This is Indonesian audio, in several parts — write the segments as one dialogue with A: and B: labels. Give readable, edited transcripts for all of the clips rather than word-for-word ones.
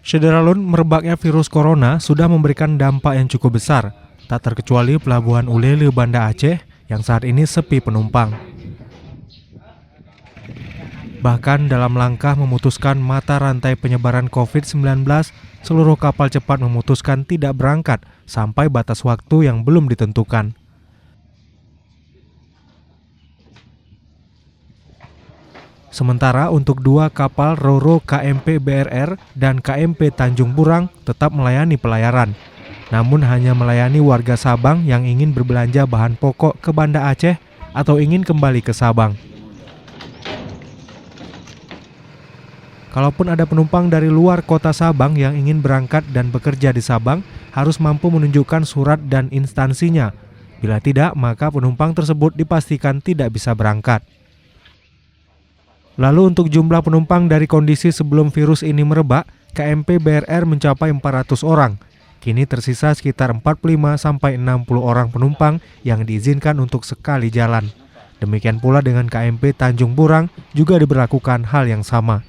A: Sederalun, merebaknya virus corona sudah memberikan dampak yang cukup besar, tak terkecuali Pelabuhan Ulele Banda Aceh yang saat ini sepi penumpang. Bahkan dalam langkah memutuskan mata rantai penyebaran COVID-19, seluruh kapal cepat memutuskan tidak berangkat sampai batas waktu yang belum ditentukan. Sementara untuk dua kapal Ro-Ro KMP BRR dan KMP Tanjung Burang tetap melayani pelayaran, namun hanya melayani warga Sabang yang ingin berbelanja bahan pokok ke Banda Aceh atau ingin kembali ke Sabang. Kalaupun ada penumpang dari luar kota Sabang yang ingin berangkat dan bekerja di Sabang, harus mampu menunjukkan surat dan instansinya. Bila tidak, maka penumpang tersebut dipastikan tidak bisa berangkat. Lalu untuk jumlah penumpang dari kondisi sebelum virus ini merebak, KMP BRR mencapai 400 orang. Kini tersisa sekitar 45-60 orang penumpang yang diizinkan untuk sekali jalan. Demikian pula dengan KMP Tanjung Burang juga diberlakukan hal yang sama.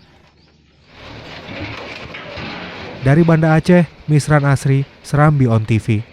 A: Dari Banda Aceh, Misran Asri, Serambi On TV.